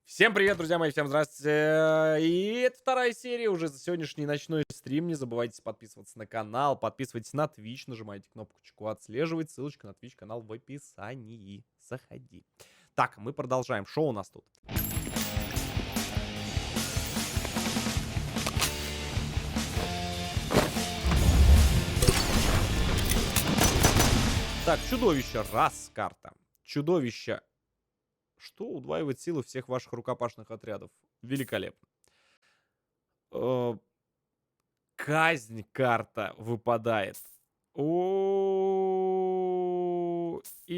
Всем привет, друзья мои, всем здравствуйте. И это вторая серия уже за сегодняшний ночной стрим. Не забывайте подписываться на канал, подписывайтесь на Twitch, нажимайте кнопочку отслеживать. Ссылочка на Twitch канал в описании. Заходи. Так, мы продолжаем. Что у нас тут? Так, чудовище. Раз, карта. Чудовище. Что удваивает силы всех ваших рукопашных отрядов? Великолепно. Казнь карта выпадает. И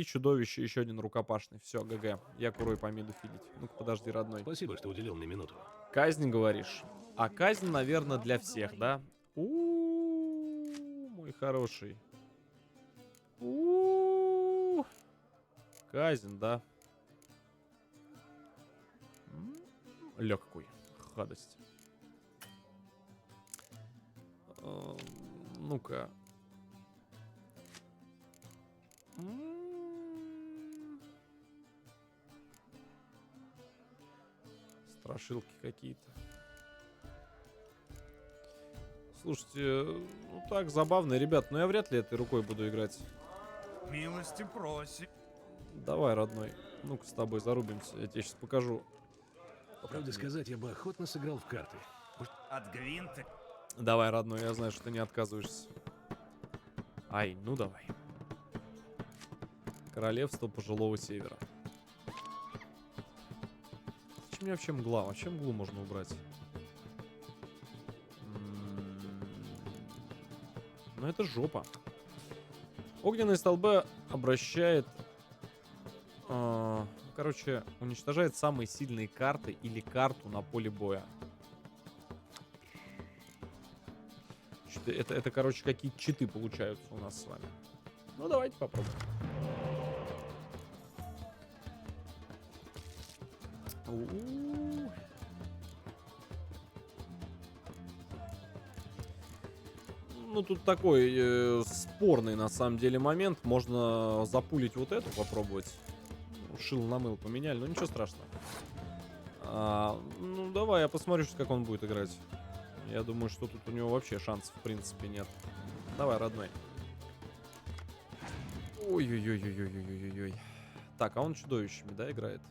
чудовище, еще один рукопашный. Все, ГГ. Я курой по миду филить. Ну-ка, подожди, родной. Спасибо, что уделил мне минуту. Казнь, говоришь? А казнь, наверное, для всех, да? Мой хороший. Казнь, да? Легкой. Гадость. Ну-ка. Страшилки какие-то. Слушайте, ну так, забавно, ребят. Но я вряд ли этой рукой буду играть. Милости просим. Давай, родной. Ну-ка с тобой зарубимся. Я тебе сейчас покажу. По правде сказать, я бы охотно сыграл в карты. От Гвинта. Давай, родной, я знаю, что ты не отказываешься. Ай, ну давай. Королевство пожилого севера. Зачем мне вообще мгла? Вообще мглу можно убрать. Ну это жопа. Огненные столбы обращает... короче, уничтожает самые сильные карты или карту на поле боя. Это, короче, какие читы получаются у нас с вами. Ну, давайте попробуем. Ну, тут такой спорный, на самом деле, момент. Можно запулить вот эту, попробовать. Шил на мыл поменяли, но ничего страшного. Ну, давай, я посмотрю, как он будет играть. Я думаю, что тут у него вообще шансов, в принципе, нет. Давай, родной. Ой-ой-ой-ой-ой-ой-ой-ой. Так, а он чудовищами, да, играет?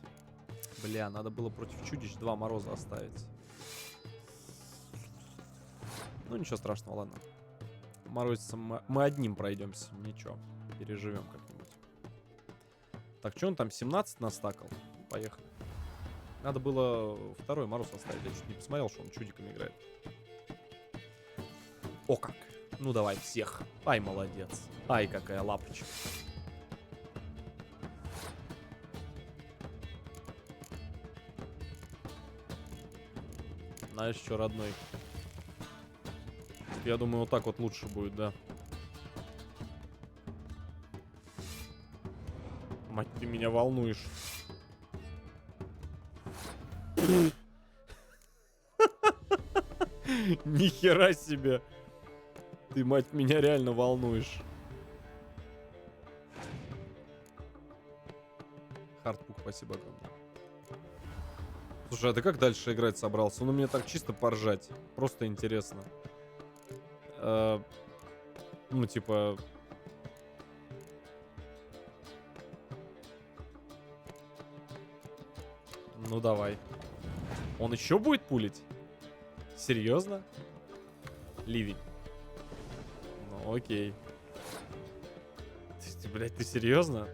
Бля, надо было против чудищ 2 мороза оставить. Ну, ничего страшного, ладно. Морозицем мы одним пройдемся. Ничего, переживем как-нибудь. Так, что он там, 17 настакал? Поехали. Надо было второй мороз оставить. Я чуть не посмотрел, что он чудиками играет. О как. Ну давай всех. Ай, молодец. Ай, какая лапочка. Знаешь что, родной? Я думаю, вот так вот лучше будет, да. Мать, ты меня волнуешь. Нихера себе. Ты, мать, меня реально волнуешь. Хардпук, спасибо огромное. Слушай, а ты как дальше играть собрался? Ну, мне так чисто поржать. Просто интересно. Ну, типа... Ну, давай. Он еще будет пулить? Серьезно? Ливень. Ну, окей. Блять, ты серьезно?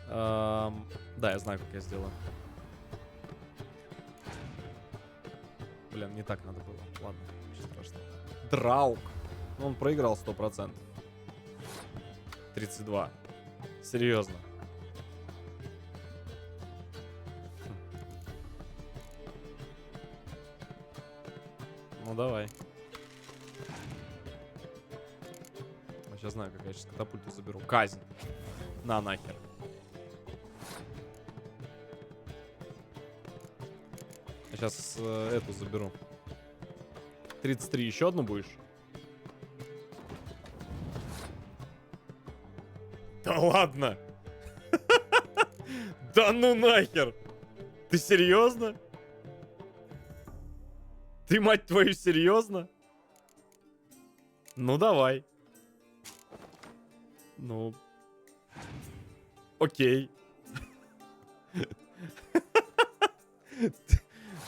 Да, я знаю, как я сделаю. Блин, не так надо было. Ладно, ничего страшного. Драук. Ну, он проиграл 100%. 32. Серьезно. Ну, давай. Я сейчас знаю, как я сейчас катапульту заберу. Казнь. На нахер. Я сейчас эту заберу. 33. Еще одну будешь? Да ладно. Да ну нахер. Ты серьезно? Ты, мать твою, серьезно? Ну давай. Ну. Окей.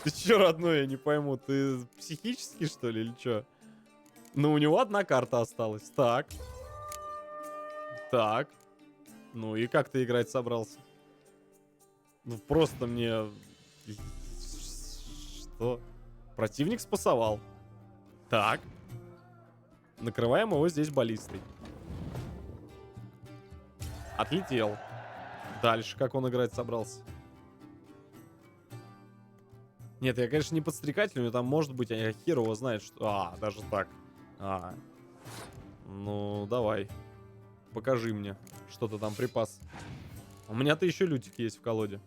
Ты чё, родной, я не пойму, ты психический, что ли, или чё? Ну, у него одна карта осталась. Так. Так. Ну и как ты играть собрался? Ну, просто мне... Что? Противник спасовал. Так. Накрываем его здесь баллистой. Отлетел. Дальше как он играть собрался? Нет, я, конечно, не подстрекатель, но там может быть, а хер его знает, что... А, даже так. А. Ну, давай. Покажи мне, что ты там припас. У меня-то еще лютик есть в колоде.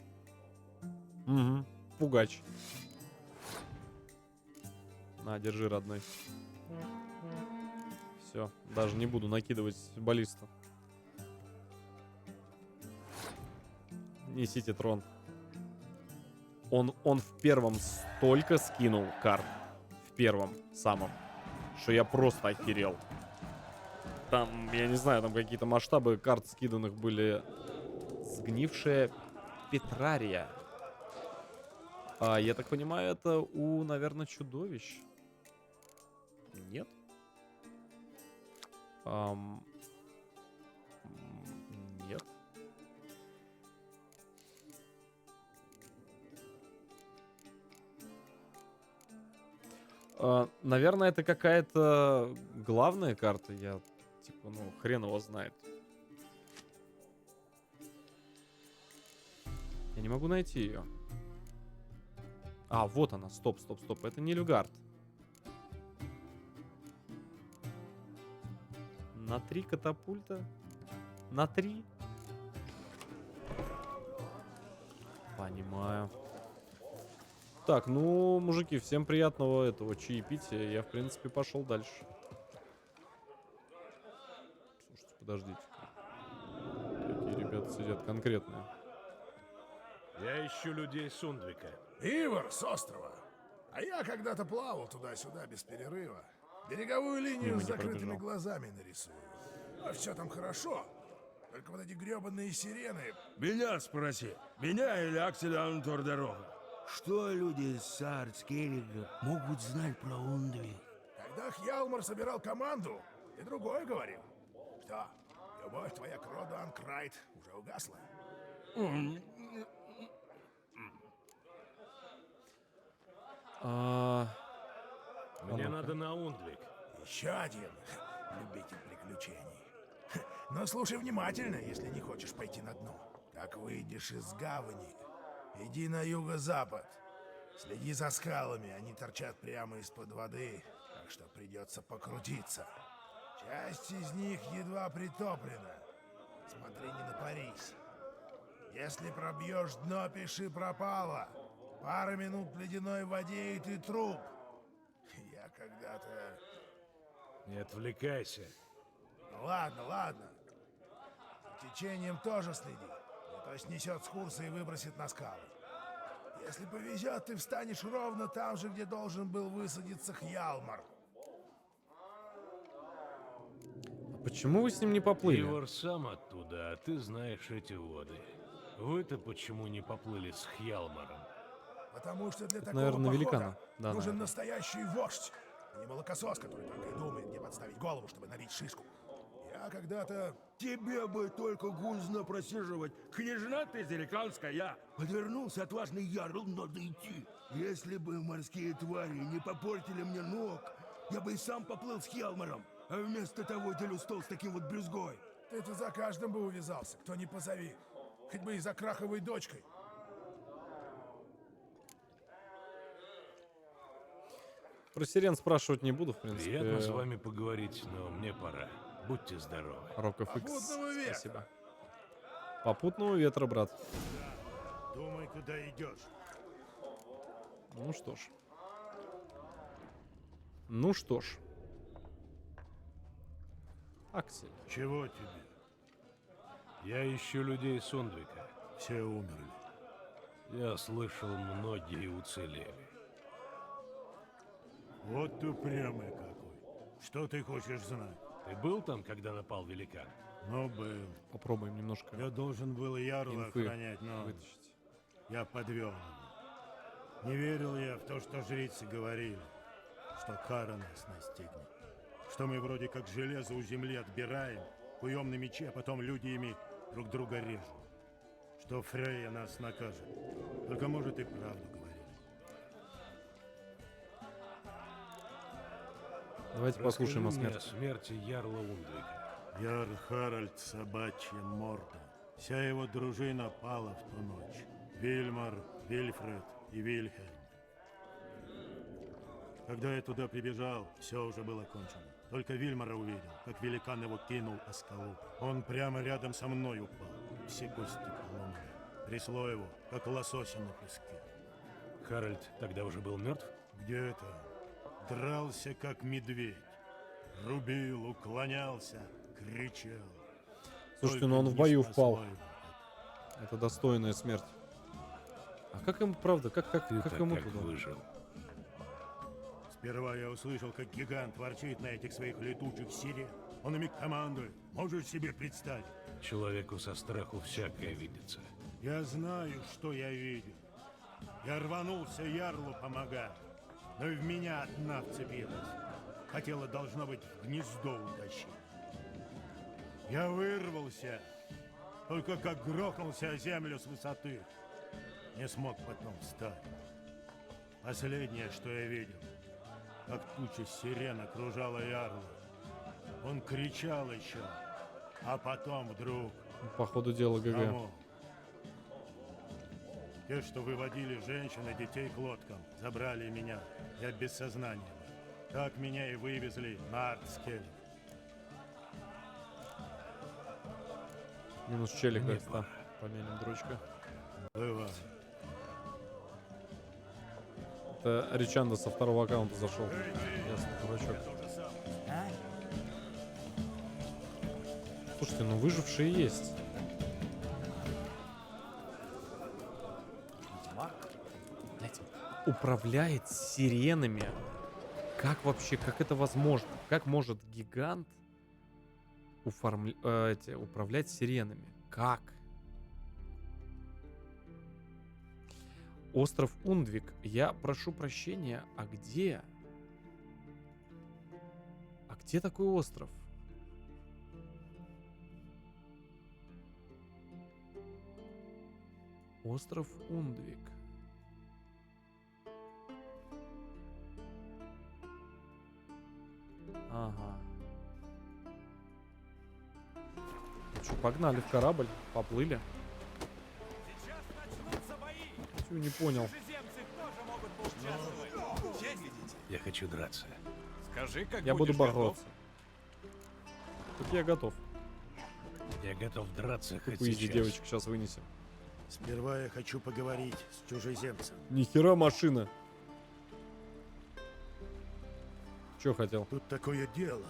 Угу, пугач. На, держи, родной. Все, даже не буду накидывать баллисту. Несите трон. Он в первом столько скинул карт. В первом самом. Что я просто охерел. Там, я не знаю, там какие-то масштабы карт скиданных были. Сгнившая Петрария. А, я так понимаю, это у, наверное, чудовищ. Нет? Нет. Наверное, это какая-то главная карта. Я, типа, ну, хрен его знает. Я не могу найти ее. А, вот она. Стоп. Это не Люгард. На 3 катапульта? На 3? Понимаю. Так, ну, мужики, всем приятного этого чаепития. Я, в принципе, пошел дальше. Слушайте, подождите. Какие ребята сидят конкретные. Я ищу людей Сундвика. Ивар с острова. А я когда-то плавал туда-сюда без перерыва. Береговую линию Мимо с не закрытыми пробежал. глазами нарисую. А все там хорошо. Только вот эти гребаные сирены. Меня спроси. Меня или Акселя Антурдерога? Что люди из Саарцкеллига могут знать про Ундвик? Когда Хьялмар собирал команду, и другое говорил. Что, любовь твоя к роду Анкрайт уже угасла? Мне надо на Ундвик. Еще один любитель приключений. Но слушай внимательно, если не хочешь пойти на дно. Как выйдешь из гавани, иди на юго-запад. Следи за скалами, они торчат прямо из-под воды, так что придется покрутиться. Часть из них едва притоплена. Смотри, не напарись. Если пробьешь дно, пиши пропало. Пара минут в ледяной воде, и ты труп. Я когда-то... Не отвлекайся. Ну ладно. За течением тоже следи. А то снесет с курса и выбросит на скалы. Если повезет, ты встанешь ровно там же, где должен был высадиться Хьялмар. Почему вы с ним не поплыли? Ивар сам оттуда, а ты знаешь эти воды. Вы-то почему не поплыли с Хьялмаром? Потому что для такого наверное, похода великана. Да, нужен наверное. настоящий вождь, а не молокосос, который только и думает, где подставить голову, чтобы набить шишку. Я когда-то... Тебе бы только гузно просиживать. Княжна ты зериканская. Подвернулся отважный ярл, надо идти. Если бы морские твари не попортили мне ног, я бы и сам поплыл с Хьялмаром. А вместо того делю стол с таким вот брюзгой. Ты-то за каждым бы увязался, кто не позови. Хоть бы и за краховой дочкой. Про сирен спрашивать не буду, в принципе. Приятно с вами поговорить, но мне пора. Будьте здоровы. Роков Икс, Попутного ветра. спасибо. Попутного ветра, брат. Думай, куда идешь. Ну что ж. Ну что ж. Аксель. Чего тебе? Я ищу людей Сундвика. Все умерли. Я слышал, многие уцелели. Вот ты упрямый какой. Что ты хочешь знать? Ты был там, когда напал великан? Ну, был. Попробуем немножко Я должен был Ярла инфы охранять, но вытащить. я подвел его. Не верил я в то, что жрицы говорили, что кара нас настигнет. Что мы вроде как железо у земли отбираем, куем на мечи, а потом люди ими друг друга режут. Что Фрейя нас накажет. Только, может, и правду говорит. Давайте послушаем о Расскажи мне смерти. о смерти Ярла Ундвика. Ярл Харальд, собачья морда. Вся его дружина пала в ту ночь. Вильмар, Вильфред и Вильхельм. Когда я туда прибежал, все уже было кончено. Только Вильмара увидел, как великан его кинул о скалу. Он прямо рядом со мной упал. Все кости поломаны. Трясло его, как лосося на песке. Харальд тогда уже был мертв? Где-то дрался, как медведь. Рубил, уклонялся, кричал. Слушайте, Только ну он в не бою спасло впал. его. Это достойная смерть. А как ему, правда, как Ты-то ему как туда? выжил? Сперва я услышал, как гигант ворчит на этих своих летучих сирен. Он ими командует. Можешь себе представить? Человеку со страху всякое видится. Я знаю, что я видел. Я рванулся Ярлу помогать, но и в меня одна вцепилась. Хотела, должно быть, в гнездо утащить. Я вырвался, только как грохнулся о землю с высоты. Не смог потом встать. Последнее, что я видел, как туча сирен окружала Ярла. Он кричал еще, а потом вдруг... По ходу дела ГГ. Кому? Те, что выводили женщин и детей к лодкам, забрали меня. Я без сознания был. Так меня и вывезли на Артскель. Минус челик, Мне да, пора. помянем дрочка. Бывает. Это Ричанда со второго аккаунта зашел. Ясно, дурачок. Слушайте, ну выжившие есть. Блядь, управляет сиренами. Как вообще, как это возможно? Как может гигант управлять сиренами? Как? Остров Ундвик. Я прошу прощения, а где? А где такой остров? Остров Ундвик. Ага. Ну что, погнали в корабль, поплыли. Сейчас начнутся бои. Чё, не понял. Чужеземцы тоже могут поучаствовать. Честь? Я хочу драться. Скажи, как Я буду будешь готов. бороться. Так я готов. Я готов драться хоть Поезди сейчас. девочек сейчас вынесем. Сперва я хочу поговорить с чужеземцем. Нихера машина. Чё хотел? Тут такое дело.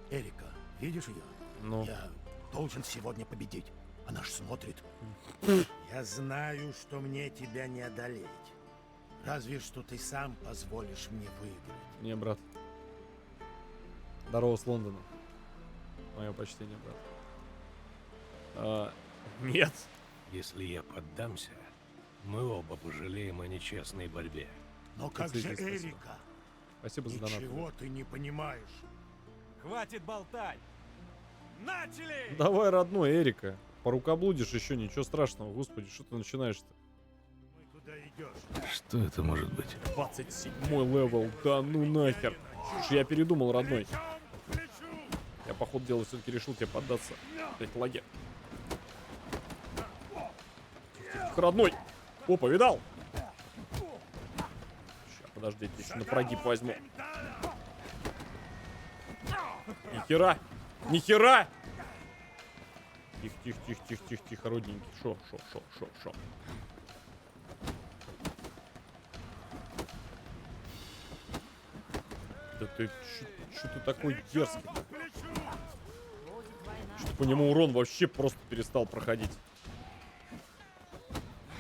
Эрика, видишь ее? Ну, Я должен сегодня победить. Она ж смотрит. Я знаю, что мне тебя не одолеть. Разве что ты сам позволишь мне выиграть. не, брат. Здорово с Лондона. Мое почтение, брат. Нет. Если я поддамся, мы оба пожалеем о нечестной борьбе. Но как же Спасибо. Эрика? Спасибо за донат. Ничего ты не понимаешь. Хватит болтать. Начали! Давай, родной, Эрика. Порукоблудишь еще, ничего страшного. Господи, что ты начинаешь-то? Мы куда идешь? Что это может быть? 27-й левел. Да ну нахер. Слушай, я передумал, родной. Я, по ходу дела, все-таки решил тебе поддаться. Опять лаги. Родной. Опа, видал? Сейчас, подождите, еще на прогиб возьму. Нихера! Нихера! Тихо, тихо, тихо, тихо, тихо, тихо, родненький. Шо. Да ты, что ты такой дерзкий? Что-то по нему урон вообще просто перестал проходить.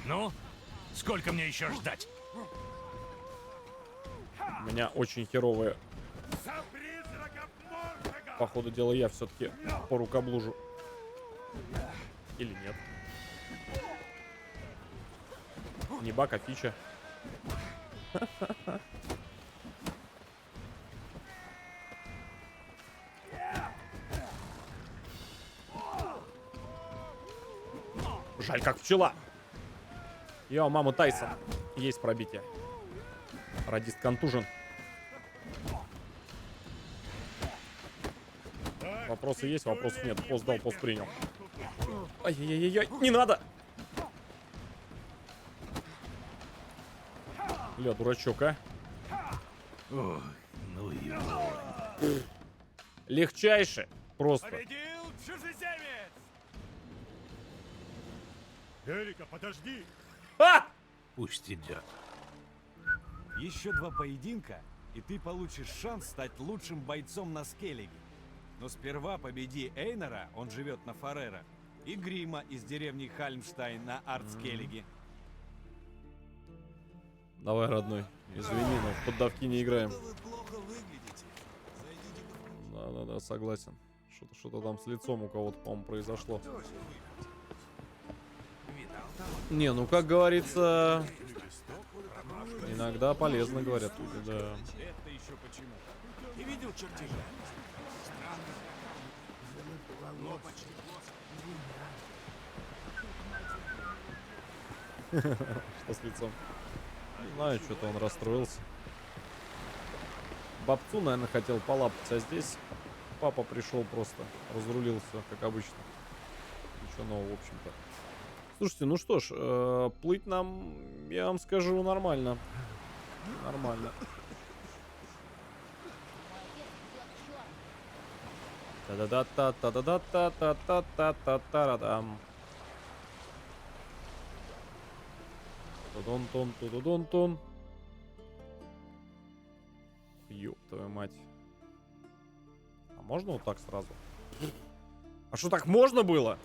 Ну, сколько мне еще ждать? У меня очень херовые. По ходу дела я все-таки по рукоблужу. Или нет. Не баг, а фича. Жаль, как пчела. Йо, мама Тайсон. Есть пробитие. Радист контужен. Вопросы есть, вопросов нет. Пост дал, пост принял. Ай-яй-яй-яй, не надо! Бля, дурачок, а? Ох, ну его. Легчайше. Просто. Победил чужеземец! Эрика, подожди! А! Пусть идет. Еще 2 поединка, и ты получишь шанс стать лучшим бойцом на Скеллиге. Но сперва победи Эйнора, он живет на Фарера, и Грима из деревни Хальмштайн на Артскеллиге. Давай, родной. Извини, но в поддавки не играем. Вы плохо выглядите. Да, согласен. Что-то там с лицом у кого-то, по-моему, произошло. Не, ну как говорится, иногда полезно, говорят люди, да. Это еще почему? Ты видел чертежи? Что с лицом? Не знаю, что-то он расстроился. Бабцу, наверное, хотел полапать, а здесь папа пришел просто, разрулил все, как обычно. Ничего нового, в общем-то. Слушайте, ну что ж, плыть нам, я вам скажу, нормально. Нормально. Та-да-да-та-та-да-та-та-та-та-та-та-та-та-дам. Тудун-тун, тудун-тун. Ёб твою мать. А можно вот так сразу? А что, так можно было?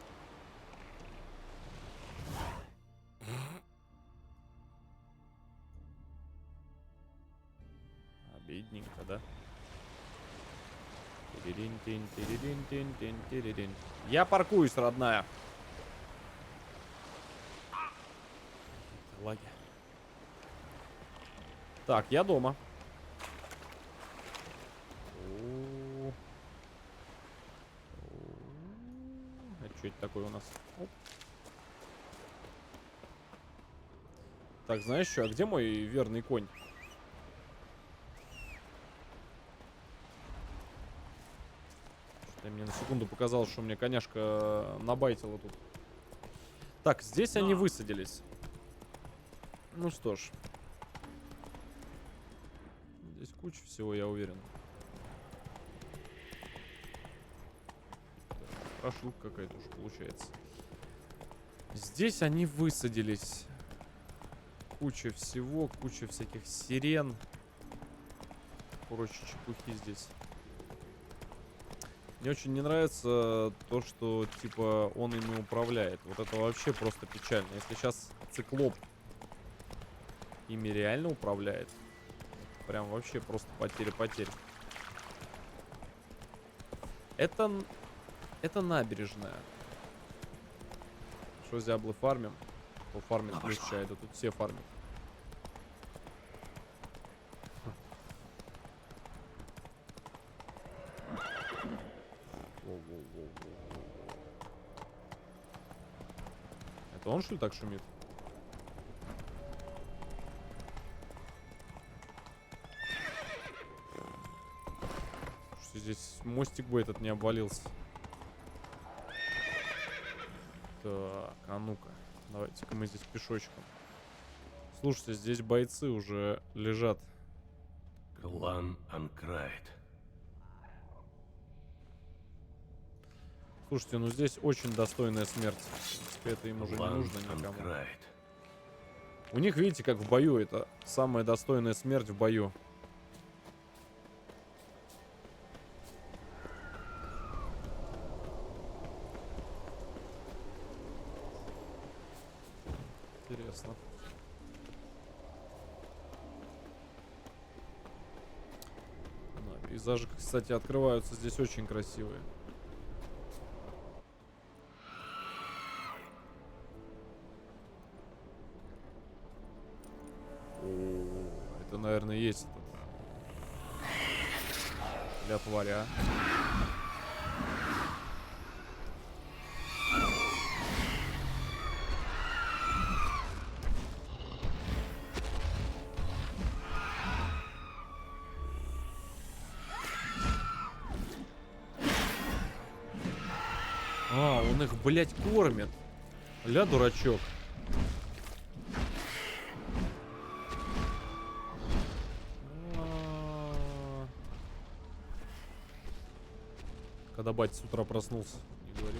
Обидненько, да? Тиририн-тин-тиририн-тин-тиририн-тин-тиририн. Я паркуюсь, родная. Лаги. Так, я дома. А что это такое у нас? Оп. Так, знаешь что, а где мой верный конь? Что-то мне на секунду показалось, что мне коняшка набайтила тут. Так, здесь они высадились. Ну что ж. Здесь куча всего, я уверен. Прошивка какая-то уж получается. Здесь они высадились. Куча всего, куча всяких сирен. Короче, чепухи здесь. Мне очень не нравится то, что, типа, он ими управляет. Вот это вообще просто печально. Если сейчас циклоп ими реально управляет, прям вообще просто потеря. Это набережная. Что зяблы фармим? Кто фармит плюс чай, да тут все фармят. Это он, что ли, так шумит? Что здесь мостик бы этот не обвалился. Так, а ну-ка. Давайте-ка мы здесь пешочком. Слушайте, здесь бойцы уже лежат. Клан Анкрайт. Слушайте, ну здесь очень достойная смерть. В принципе, это им уже не нужно никому. Анкрайт. У них, видите, как в бою. Это самая достойная смерть в бою. Интересно. Да, пейзажи, кстати, открываются здесь очень красивые. О, это, наверное, есть этот для твари, а? А, он их, блядь, кормит. Ля, дурачок. Когда батя с утра проснулся, не говори.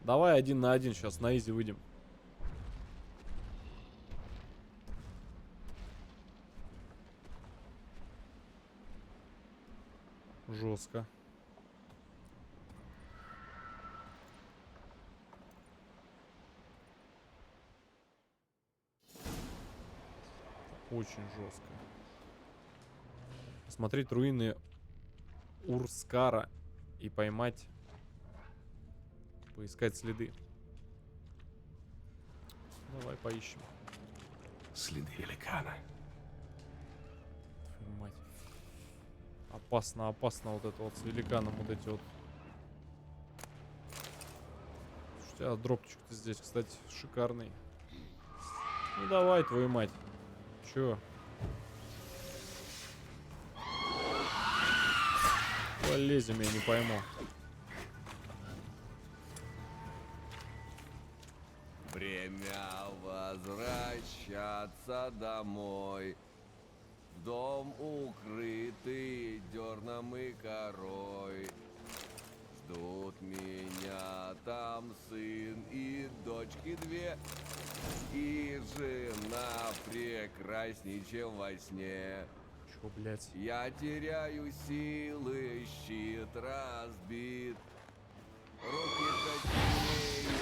Давай 1 на 1 сейчас на изи выйдем. Жестко. Очень жестко. Смотреть руины Урскара и поймать, поискать следы. Давай поищем. Следы великана. Твою мать. Опасно, опасно вот это вот с великаном, вот эти вот. Слушайте, а дропчик-то здесь, кстати, шикарный. Ну давай, твою мать. Чё? Полезем, я не пойму. Время возвращаться домой. В дом укрытый дерном и корой. Ждут меня там сын и дочки 2. И жена прекрасней, чем во сне. Чё, блядь? Я теряю силы, щит разбит. Руки коченеют,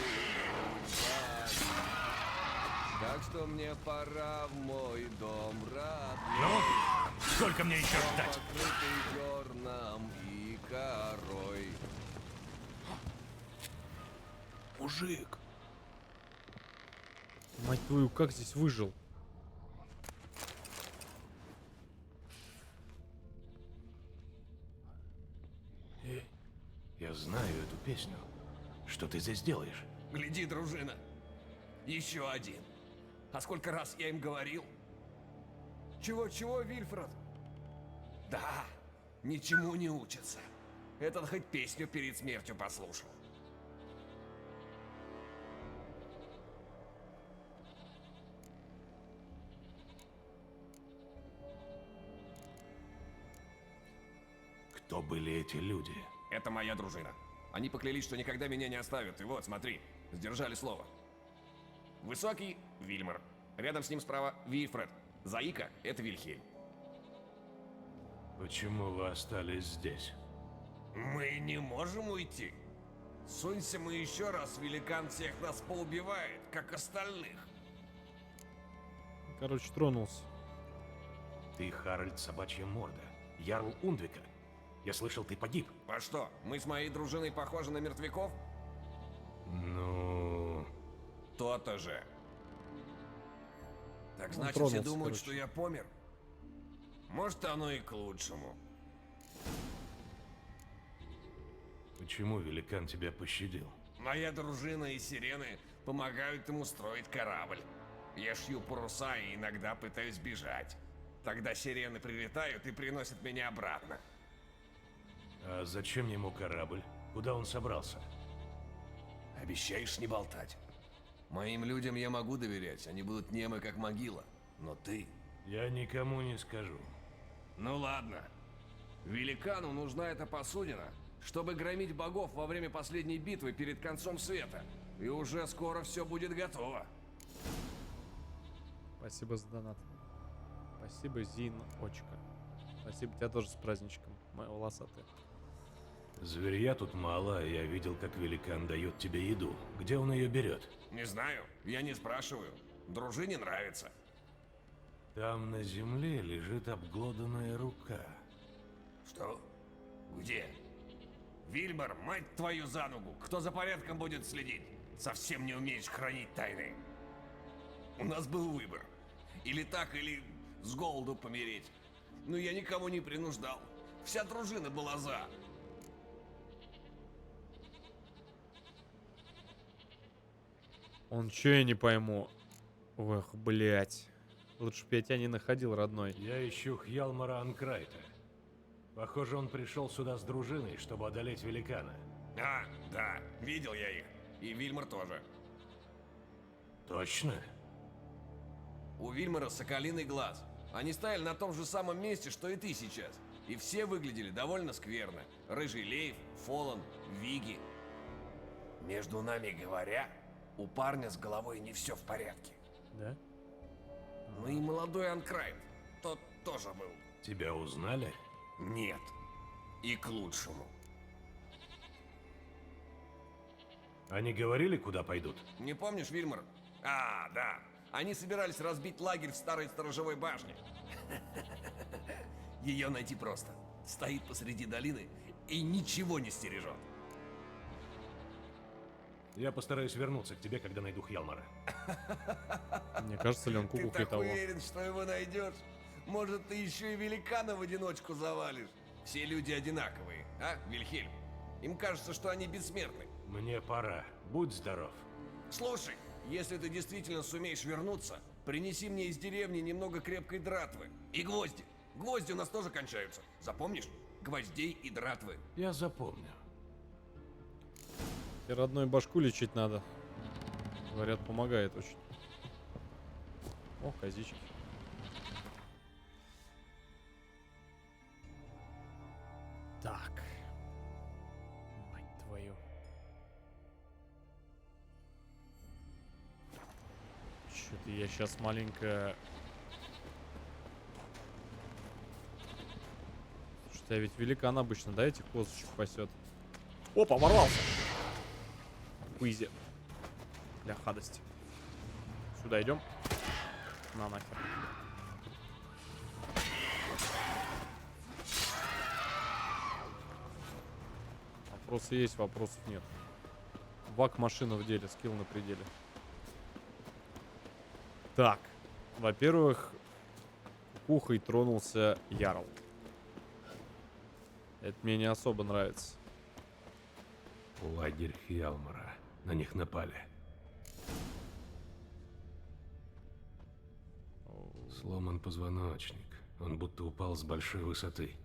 так что мне пора в мой дом родной. Ну, сколько мне еще ждать? Покрытый дерном и корой. Мужик, Мать твою, как здесь выжил? Я знаю эту песню. Что ты здесь делаешь? Гляди, дружина. Еще один. А сколько раз я им говорил? Чего, Вильфред? Да, ничему не учатся. Этот хоть песню перед смертью послушал. Кто были эти люди? Это моя дружина. Они поклялись, что никогда меня не оставят. И вот, смотри, сдержали слово. Высокий — Вильмар. Рядом с ним справа — Вильфред. Заика — это Вильхельм. Почему вы остались здесь? Мы не можем уйти. Сунься мы еще раз, великан всех нас поубивает, как остальных. Короче, тронулся. Ты Харальд Собачья Морда, Ярл Ундвика. Я слышал, ты погиб. А что, мы с моей дружиной похожи на мертвяков? Ну... То-то же. Так Он значит, тронулся, все думают, короче. что я помер? Может, оно и к лучшему. Почему великан тебя пощадил? Моя дружина и сирены помогают ему строить корабль. Я шью паруса и иногда пытаюсь бежать. Тогда сирены прилетают и приносят меня обратно. А зачем ему корабль? Куда он собрался? Обещаешь не болтать? Моим людям я могу доверять, они будут немы как могила. Но ты... Я никому не скажу. Ну ладно. Великану нужна эта посудина, чтобы громить богов во время последней битвы перед концом света. И уже скоро все будет готово. Спасибо за донат. Спасибо, Зин Очка. Спасибо, тебя тоже с праздничком, моя волосатая. Зверья тут мало, а я видел, как великан дает тебе еду. Где он ее берет? Не знаю, я не спрашиваю. Дружине нравится. Там на земле лежит обглоданная рука. Что? Где? Вильмар, мать твою за ногу! Кто за порядком будет следить? Совсем не умеешь хранить тайны. У нас был выбор. Или так, или с голоду помереть. Но я никого не принуждал. Вся дружина была за. Он чё, я не пойму? Ох, блять. Лучше бы я тебя не находил, родной. Я ищу Хьялмара Анкрайта. Похоже, он пришел сюда с дружиной, чтобы одолеть великана. А, да, видел я их. И Вильмар тоже. Точно? У Вильмара соколиный глаз. Они стояли на том же самом месте, что и ты сейчас. И все выглядели довольно скверно. Рыжий Лейв, Фолан, Виги. Между нами говоря, у парня с головой не все в порядке. Да? Ну и молодой Анкрайт, тот тоже был. Тебя узнали? Нет. И к лучшему. Они говорили, куда пойдут? Не помнишь, Вильмар? А, да. Они собирались разбить лагерь в старой сторожевой башне. Ее найти просто. Стоит посреди долины и ничего не стережет. Я постараюсь вернуться к тебе, когда найду Хьялмара. Мне кажется ли он Ты кукухой так того? уверен, что его найдешь? Может, ты еще и великана в одиночку завалишь? Все люди одинаковые, а, Вильхельм? Им кажется, что они бессмертны. Мне пора. Будь здоров. Слушай, если ты действительно сумеешь вернуться, принеси мне из деревни немного крепкой дратвы. И гвозди. Гвозди у нас тоже кончаются. Запомнишь? Гвоздей и дратвы. Я запомню. И родной башку лечить надо. Говорят, помогает очень. О, козички. Так. Мать твою. Чё-то я сейчас маленько... Слушайте, а ведь великан обычно, да, этих козочек пасет? Опа, ворвался! Уизи. Для хадости. Сюда идем. На нахер. Вопросы есть, вопросов нет. Вак машина в деле, скилл на пределе. Так. Во-первых, кукухой тронулся Ярл. Это мне не особо нравится. Лагерь Хьялмара. На них напали. Сломан позвоночник. Он будто упал с большой высоты.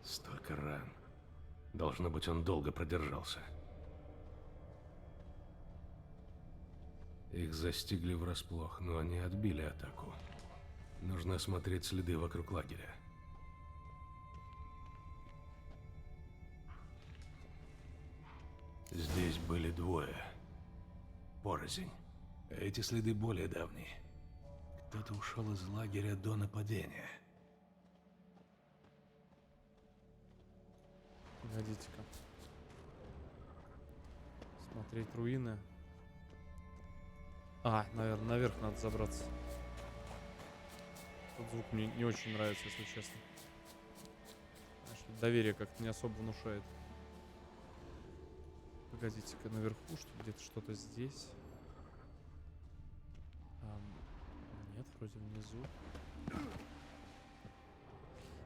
Столько ран. Должно быть, он долго продержался. Их застигли врасплох, но они отбили атаку. Нужно осмотреть следы вокруг лагеря. Здесь были двое. Порознь. Эти следы более давние. Кто-то ушел из лагеря до нападения. Погодите-ка. Смотреть руины. А, наверное, наверх надо забраться. Тут звук мне не очень нравится, если честно. Знаешь, доверие как-то не особо внушает. Погодите-ка, наверху, что где-то что-то здесь. Нет, вроде внизу.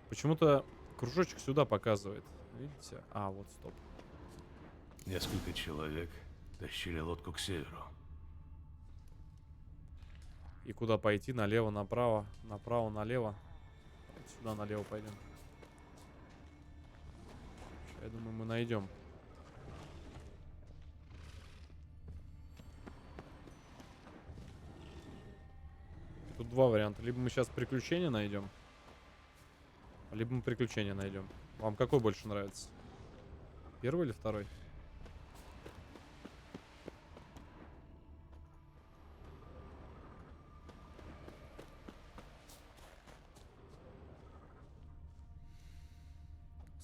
Почему-то кружочек сюда показывает. Видите? А, вот, стоп. Несколько человек тащили лодку к северу. И куда пойти? Налево, направо, направо, налево. Вот сюда налево пойдем. Сейчас, я думаю, мы найдем. Тут два варианта. Либо мы сейчас приключения найдем, либо мы приключения найдем. Вам какой больше нравится? Первый или второй?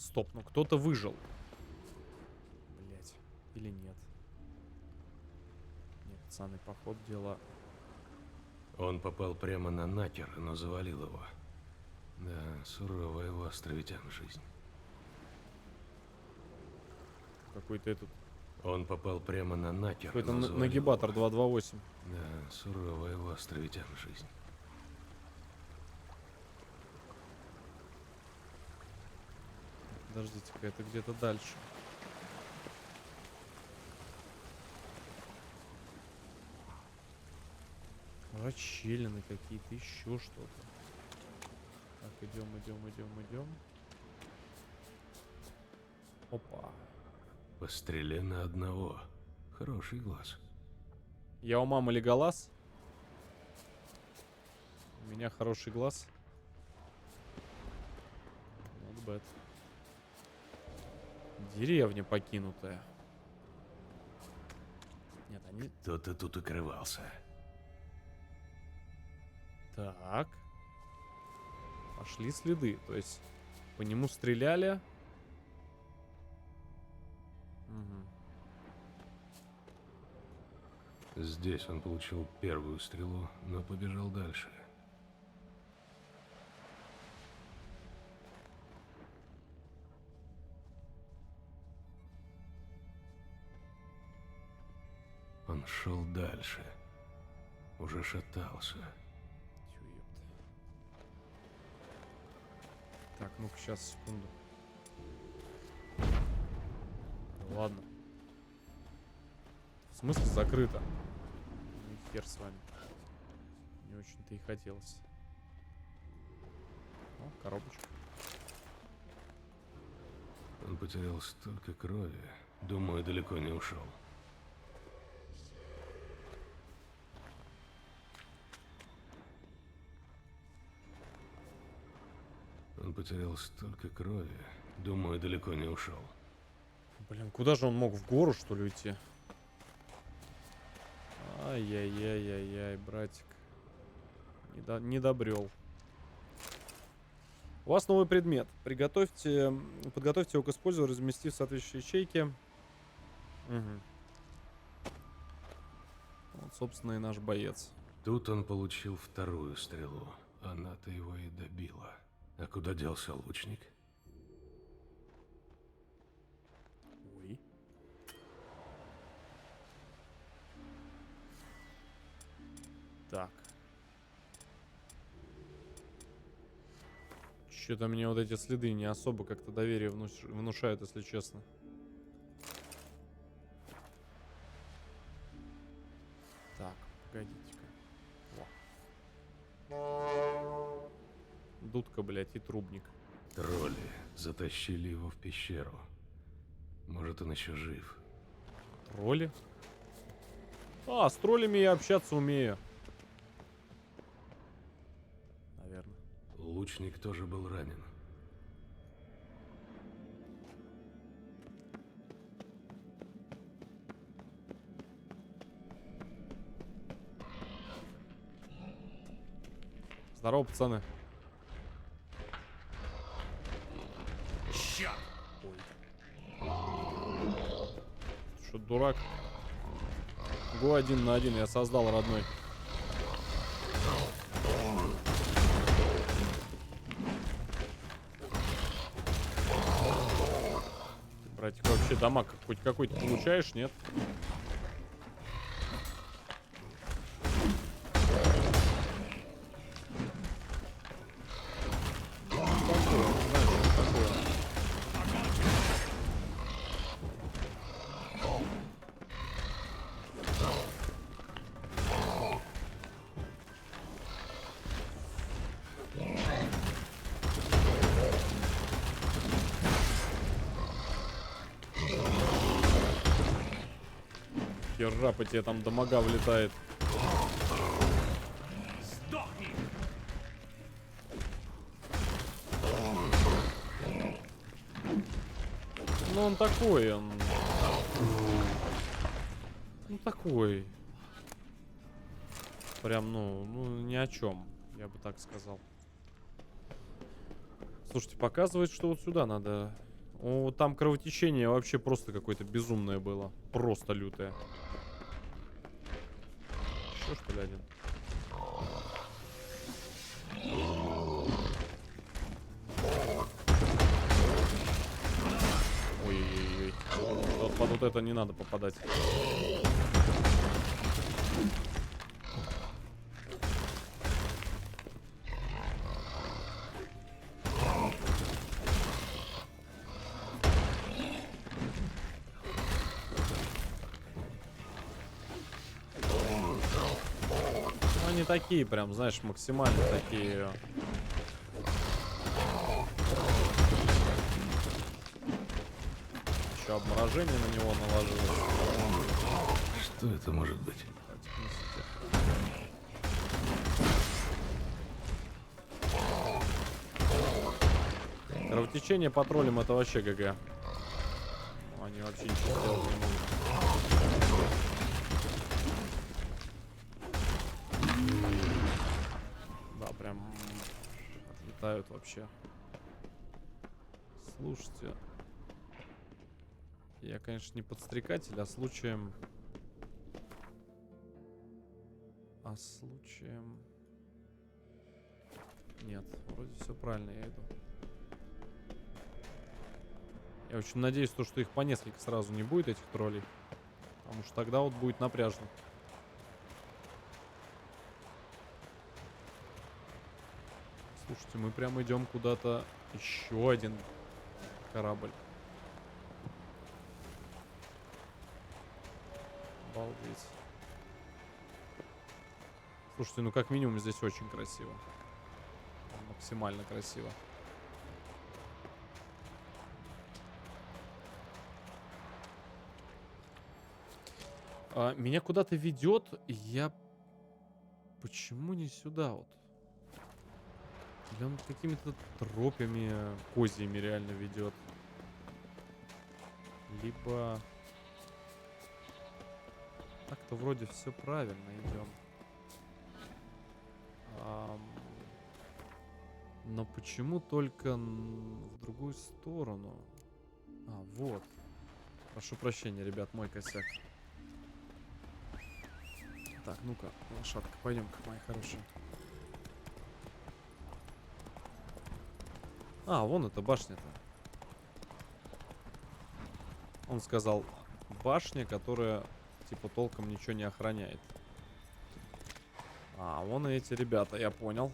Стоп, ну кто-то выжил. Блять. Или нет? Нет, пацаны, поход дела. Он попал прямо на Накер, но завалил его. Да, суровая у островитян жизнь. Какой-то этот... Он попал прямо на Накер, Какой-то но завалил нагибатор его. 228. Да, суровая у островитян жизнь. Подождите-ка, это где-то дальше. Расщелины какие-то, еще что-то. Так, идем, идем, идем, идем. Опа. Пострели на одного. Хороший глаз. Я у мамы Леголас. У меня хороший глаз. Not bad. Деревня покинутая. Нет, они... Кто-то тут укрывался. Так. Пошли следы. То есть по нему стреляли. Мгм. Здесь он получил первую стрелу, но побежал дальше. Он шел дальше. Уже шатался. Тьфу, ёпта. Так, ну-ка, сейчас, секунду. Да ладно. В смысле закрыто? Ну и хер с вами. Не очень-то и хотелось. О, коробочка. Он потерял столько крови. Думаю, далеко не ушел. Он потерял столько крови. Думаю, далеко не ушел. Блин, куда же он мог, в гору, что ли, уйти? Ай-яй-яй-яй-яй, братик. Не добрел. У вас новый предмет. Подготовьте его к использованию, разместив в соответствующей ячейке. Угу. Вот, собственно, и наш боец. Тут он получил вторую стрелу. Она-то его и добила. А куда делся лучник? Ой. Так. Что-то мне вот эти следы не особо как-то доверие внушают, если честно. Так, погодите-ка. Во. Дудка, блядь, и трубник. Тролли затащили его в пещеру. Может, он еще жив. Тролли? А, с троллями я общаться умею. Наверное. Лучник тоже был ранен. Здорово, пацаны. Ща! Что, дурак? Го 1 на 1 я создал, родной. Братик, вообще дамаг хоть какой-то получаешь, нет? Хера по тебе там дамага влетает. Сдохни! Ну он такой, он... Ну такой. Прям, ну ни о чем, я бы так сказал. Слушайте, показывает, что вот сюда надо О, там кровотечение вообще просто какое-то безумное было. Просто лютое. Еще что ли один? Ой-ой-ой. Вот под вот это не надо попадать. Они такие прям, знаешь, максимально такие. Еще обморожение на него наложилось. Что это может быть? Кровотечение по троллям — это вообще ГГ. Они вообще ничего сделать не могут. Да, прям отлетают вообще. Слушайте. Я, конечно, не подстрекатель, а случаем... Нет, вроде все правильно я иду. Я очень надеюсь, что их по несколько сразу не будет, этих троллей. Потому что тогда вот будет напряжно. Слушайте, мы прям идем куда-то. Еще один корабль. Обалдеть. Слушайте, ну как минимум здесь очень красиво. Максимально красиво. Меня куда-то ведет, и я... Почему не сюда вот? Или он какими-то тропами козьими реально ведет? Либо... Так-то вроде все правильно идем. Но почему только в другую сторону? Вот. Прошу прощения, ребят, мой косяк. Так, ну-ка, лошадка, пойдем-ка, моя хорошая. Вон эта башня-то. Он сказал, башня, которая, типа, толком ничего не охраняет. Вон и эти ребята, я понял.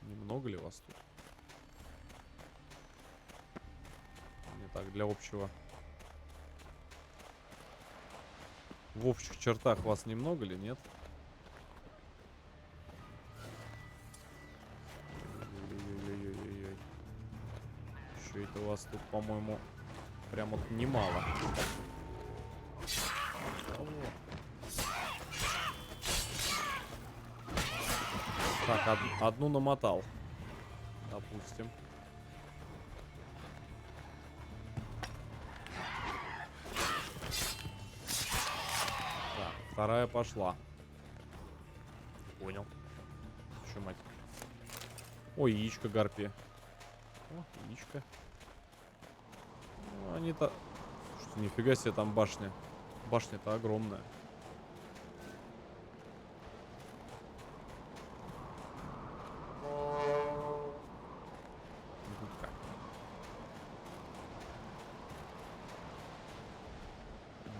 Немного ли вас тут? Не так, для общего. В общих чертах вас немного ли, нет? Ой-ой-ой-ой-ой-ой. Еще это у вас тут, по-моему, прям вот немало. Так, одну намотал. Допустим. Так, вторая пошла. Понял. Чё, мать? Ой, яичко гарпия. О, яичко. Ну, они-то... Слушайте, нифига себе там башня. Башня-то огромная.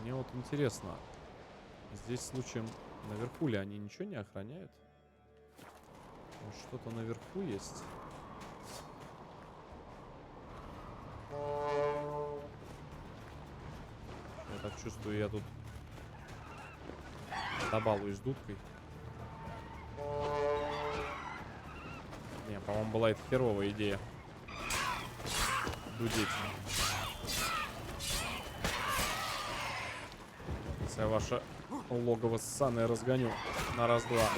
Мне вот интересно, здесь случаем наверху ли они ничего не охраняют? Может, что-то наверху есть? Я так чувствую, я тут добалуюсь дудкой. Не, по-моему, была это херовая идея. Дудеть. Я ваше логово ссаное разгоню на раз-два.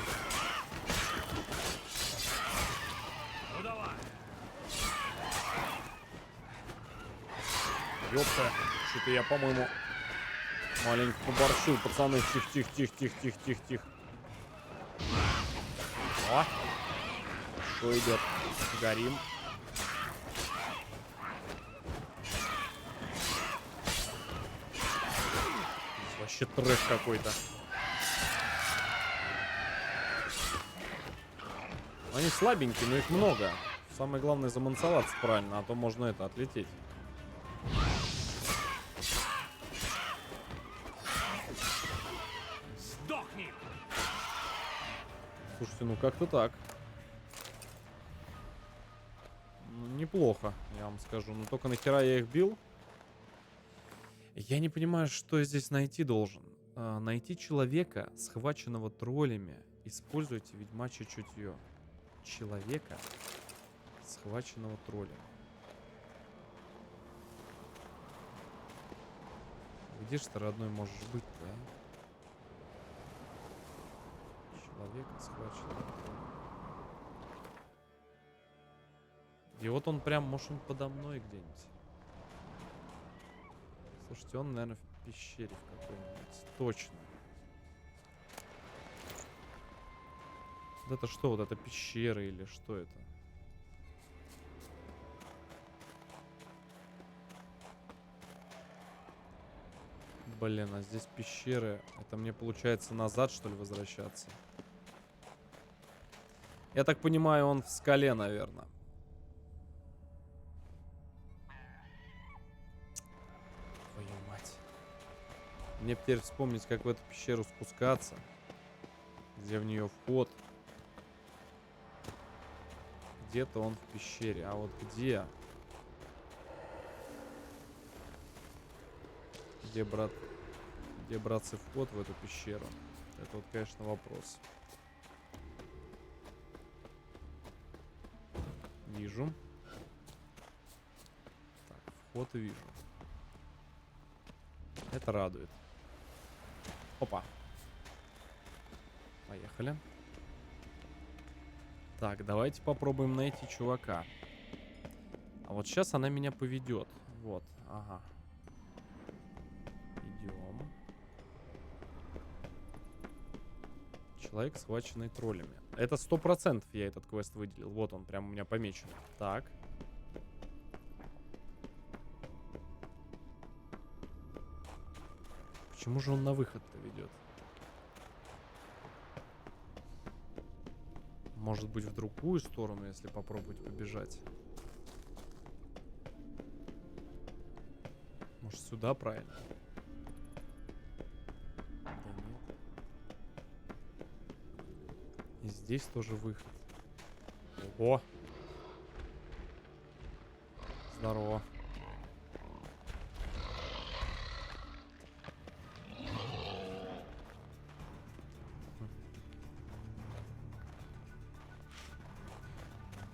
Ну давай. Ёпта, что-то я, по-моему, маленько поборщил, пацаны. Тихо. О! Кто идет? Горим. Здесь вообще трэш какой-то. Они слабенькие, но их много. Самое главное замансоваться правильно, а то можно это отлететь. Сдохни! Слушайте, ну как-то так. Ну, неплохо, я вам скажу. Но только нахера я их бил? Я не понимаю, что я здесь найти должен. Найти человека, схваченного троллями. Используйте ведьмачье чутье. Человека, схваченного троллями. Где ж ты, родной, можешь быть-то, а? Человека, схваченного троллями. И вот он прям, может, он подо мной где-нибудь. Слушайте, он, наверное, в пещере в какой-нибудь. Точно. Вот это что? Вот это пещера или что это? Блин, а здесь пещеры. Это мне получается назад, что ли, возвращаться? Я так понимаю, он в скале, наверное. Твою мать. Мне теперь вспомнить, как в эту пещеру спускаться. Где в нее вход. Где-то он в пещере. А вот где? Где, брат? Где, братцы, вход в эту пещеру? Это вот, конечно, вопрос. Вижу. Так, вход вижу. Это радует. Опа. Поехали. Так, давайте попробуем найти чувака. А вот сейчас она меня поведет. Вот, ага. Идем. Человек, схваченный троллями. Это 100% я этот квест выделил. Вот он, прям у меня помечен. Так. Почему же он на выход-то ведет? Может быть, в другую сторону, если попробовать побежать. Может, сюда правильно? Да нет. И здесь тоже выход. Ого! Здорово.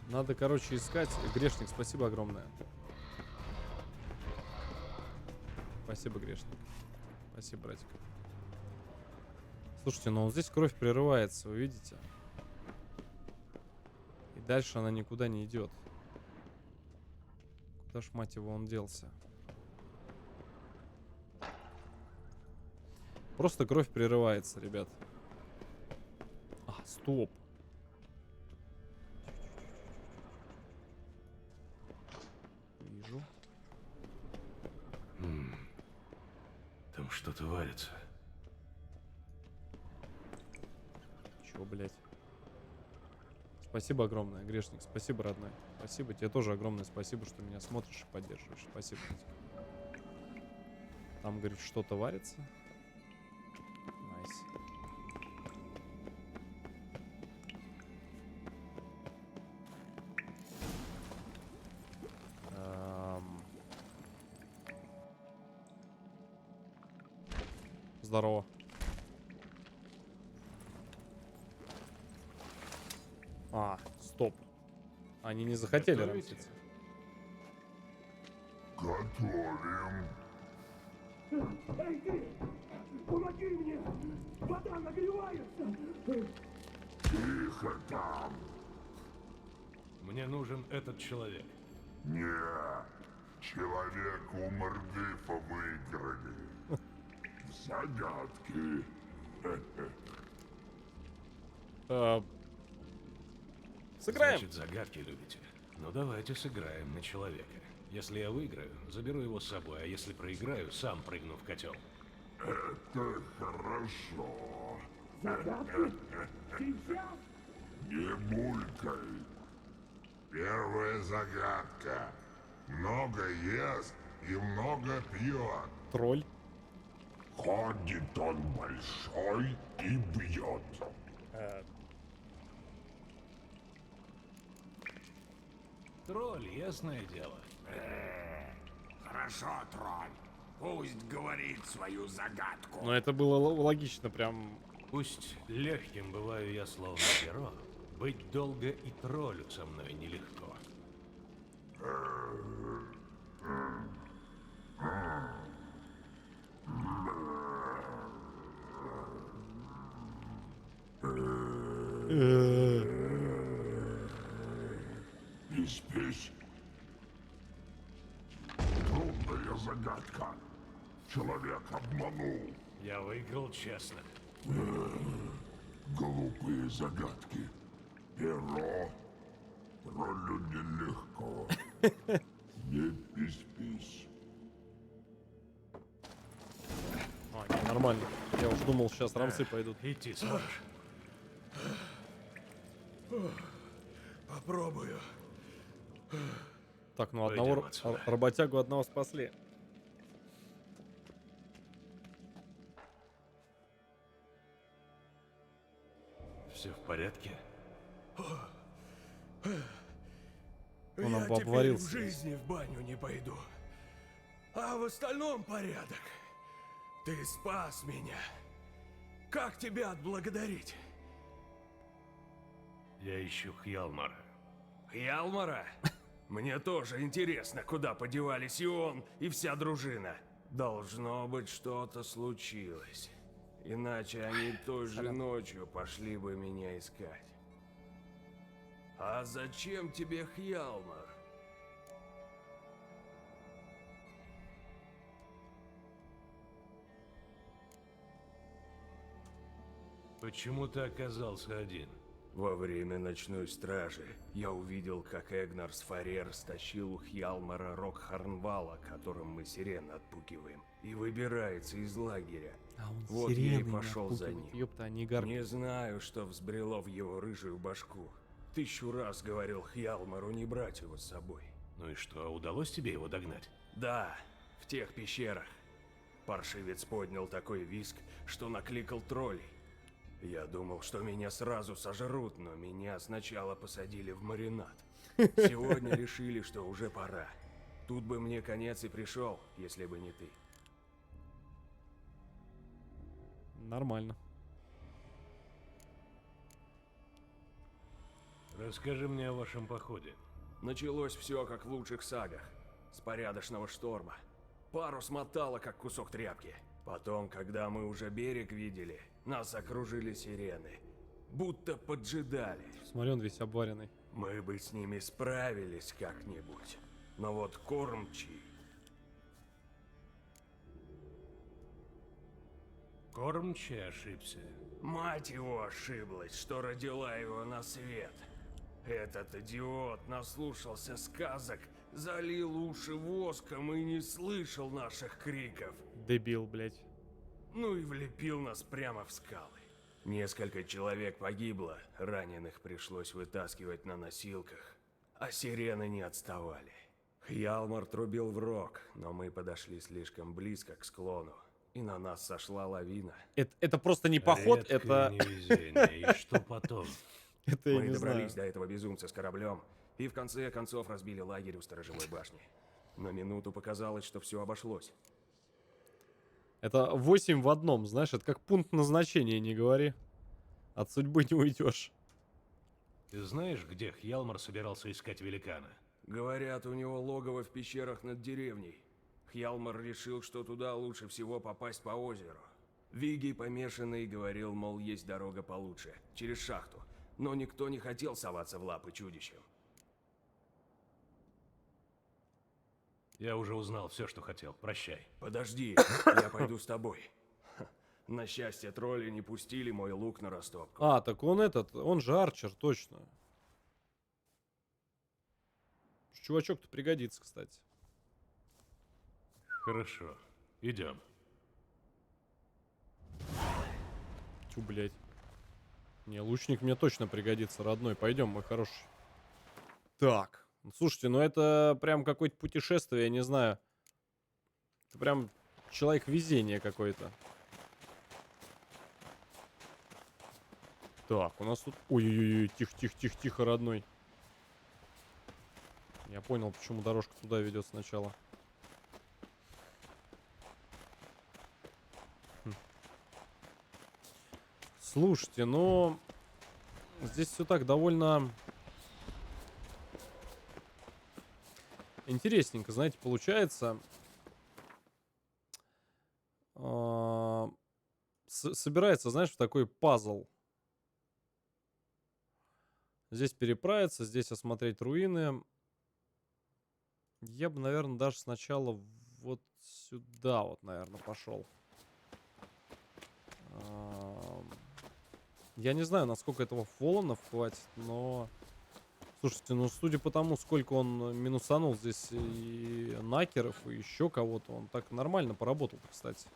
Надо, короче, искать. Грешник, спасибо огромное. Спасибо, грешник. Спасибо, братик. Слушайте, ну вот здесь кровь прерывается, вы видите? И дальше она никуда не идет. Куда ж, мать его, он делся? Просто кровь прерывается, ребят. А, стоп. Вижу. Там что-то варится. Чего, блядь? Спасибо огромное, грешник. Спасибо, родной. Спасибо. Тебе тоже огромное спасибо, что меня смотришь и поддерживаешь. Спасибо. Там, говорит, что-то варится. Найс. Здорово. А, стоп. Они не захотели Готовите? рамситься. Готовим. Эй, ты! Помоги мне! Вода нагревается! Тихо там. Мне нужен этот человек. Не, человек у Мордыфа выиграли. Загадки. Сыграем? Значит, загадки любите. Ну давайте сыграем на человека. Если я выиграю, заберу его с собой, а если проиграю, сам прыгну в котел. Это хорошо. Загадки? Сейчас? Не булькай. Первая загадка. Много ест и много пьет. Тролль. Ходит он большой и бьет. Тролль, ясное дело. Хорошо, тролль. Пусть говорит свою загадку. Но это было логично, прям. Пусть легким бываю я словно перо, быть долго и троллю со мной нелегко. Пись-пись. Трудная загадка. Человек обманул. Я выиграл честно. Глупые загадки. Перо. Троллю нелегко. Не пись-пись. А, не, нормально. Я уж думал, сейчас рамсы пойдут. Идти сможешь? Попробую. Так, ну Пойдем одного отсюда. работягу одного спасли. Все в порядке? Он Я теперь в обварился. жизни в баню не пойду. А в остальном порядок. Ты спас меня. Как тебя отблагодарить? Я ищу Хьялмара. Ялмара? Мне тоже интересно, куда подевались и он, и вся дружина. Должно быть, что-то случилось. Иначе они той же ночью пошли бы меня искать. А зачем тебе Хьялмар? Почему ты оказался один? Во время ночной стражи я увидел, как Эгнар с Фарер стащил у Хьялмара рог Харнвала, которым мы сирен отпугиваем, и выбирается из лагеря. А он Вот я и пошел за ним. Ёпта, они гарпи. Не знаю, что взбрело в его рыжую башку. 1000 раз говорил Хьялмару не брать его с собой. Ну и что, удалось тебе его догнать? Да, в тех пещерах. Паршивец поднял такой визг, что накликал троллей. Я думал, что меня сразу сожрут, но меня сначала посадили в маринад. Сегодня решили, что уже пора. Тут бы мне конец и пришел, если бы не ты. Нормально. Расскажи мне о вашем походе. Началось все как в лучших сагах. С порядочного шторма. Парус мотало, как кусок тряпки. Потом, когда мы уже берег видели, нас окружили сирены. Будто поджидали. Смотри, он весь обваренный. Мы бы с ними справились как-нибудь. Но вот кормчий... Кормчий ошибся. Мать его ошиблась, что родила его на свет. Этот идиот наслушался сказок, залил уши воском и не слышал наших криков. Дебил, блядь. Ну и влепил нас прямо в скалы. Несколько человек погибло, раненых пришлось вытаскивать на носилках, а сирены не отставали. Хьялмар трубил в рог, но мы подошли слишком близко к склону, и на нас сошла лавина. Это просто не поход, Редкое это... невезение. И что потом? Это я Мы не знаю. добрались до этого безумца с кораблем, и в конце концов разбили лагерь у сторожевой башни. На минуту показалось, что все обошлось. Это 8 в одном, знаешь, это как пункт назначения, не говори. От судьбы не уйдешь. Ты знаешь, где Хьялмар собирался искать великана? Говорят, у него логово в пещерах над деревней. Хьялмар решил, что туда лучше всего попасть по озеру. Вигий помешанный говорил, мол, есть дорога получше, через шахту. Но никто не хотел соваться в лапы чудищам. Я уже узнал все, что хотел. Прощай. Подожди, я пойду с тобой. Ха, на счастье, тролли не пустили мой лук на растопку. А, так он он же арчер, точно. чувачок-то пригодится, кстати. Хорошо, идем. Тю, блядь. Не, лучник мне точно пригодится, родной. Пойдем, мой хороший. Так. Слушайте, ну это прям какое-то путешествие, я не знаю. Это прям человек везения какой-то. Так, у нас тут... Ой-ой-ой, тихо-тихо-тихо-тихо, родной. Я понял, почему дорожка туда ведет сначала. Слушайте, ну... Здесь все так довольно... Интересненько, знаете, получается. Собирается, знаешь, в такой пазл. Здесь переправиться, здесь осмотреть руины. Я бы, наверное, даже сначала вот сюда вот, наверное, пошел. Я не знаю, насколько этого фоллонов хватит, но... Слушайте, ну судя по тому, сколько он минусанул здесь и накеров, и еще кого-то, он так нормально поработал, кстати.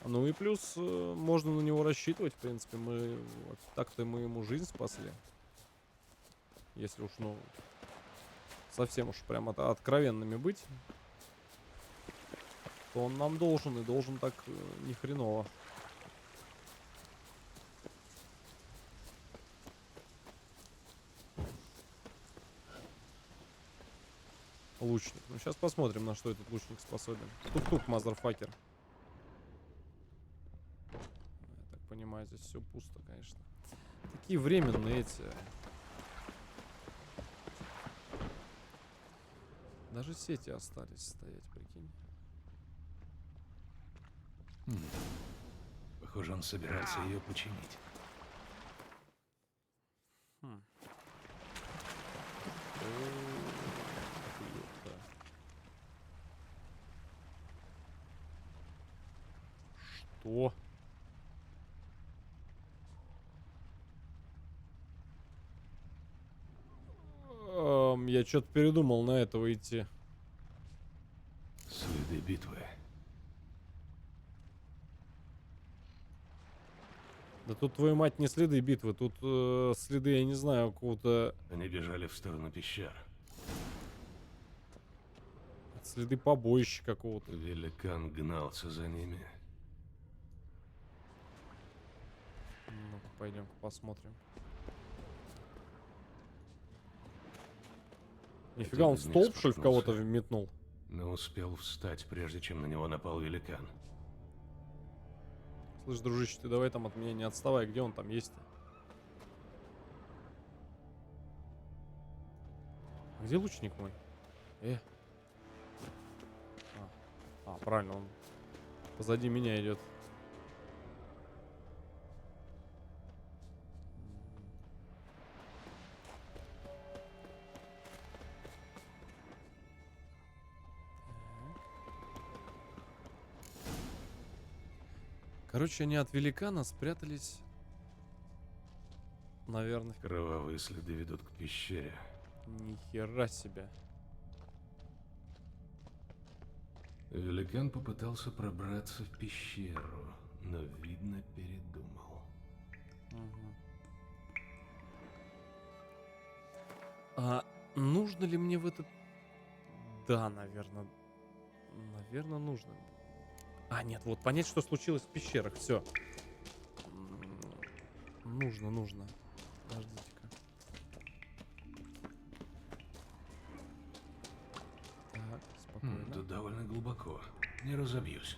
Ну и плюс можно на него рассчитывать, в принципе, так-то мы ему жизнь спасли. Если уж, ну, совсем уж прям откровенными быть, то он нам должен, и должен так ни хреново. Лучник. Ну, сейчас посмотрим, на что этот лучник способен. Тук-тук, мазерфакер. Я так понимаю, здесь все пусто, конечно. Такие временные эти. Даже сети остались стоять, прикинь. Похоже, он собирается ее починить. Что? Я что-то передумал на этого идти. Следы битвы. Да тут, твою мать, не следы битвы, тут следы, я не знаю, какого-то... Они бежали в сторону пещер. Следы побоища какого-то. Великан гнался за ними. Ну-ка, пойдем-ка посмотрим. Нифига, он из них столб, что ли, в споткнулся. кого-то метнул? Но успел встать, прежде чем на него напал великан. Слышь, дружище, ты давай там от меня не отставай, где он там есть-то? Где лучник мой? Правильно, он позади меня идет. Короче, они от великана спрятались, наверное. Кровавые следы ведут к пещере. Ни хера себе. Великан попытался пробраться в пещеру, но, видно, передумал. А нужно ли мне в этот... Да, наверное. Наверное, нужно. Нет, вот понять, что случилось в пещерах. Все. Нужно. Подождите-ка. Так, спокойно. Тут довольно глубоко. Не разобьюсь.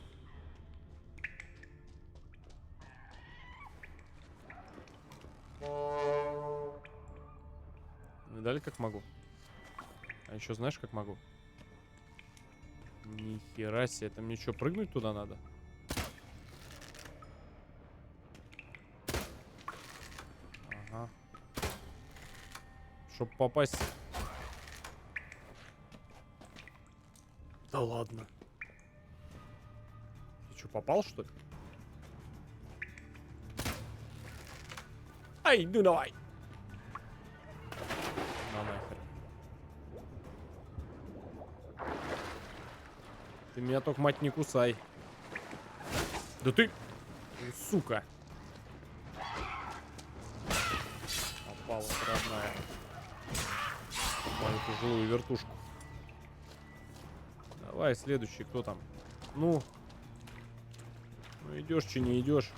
Видали, как могу? А еще знаешь, как могу? Ни хера себе, это мне что, прыгнуть туда надо? Ага. Чтоб попасть. Да ладно. Ты что, попал, что ли? Ай, ну давай. На нахер. Ты меня только, мать, не кусай. Да ты... Сука. Попала родная. Мою тяжелую вертушку. Давай, следующий, кто там? Ну идешь, че не идешь?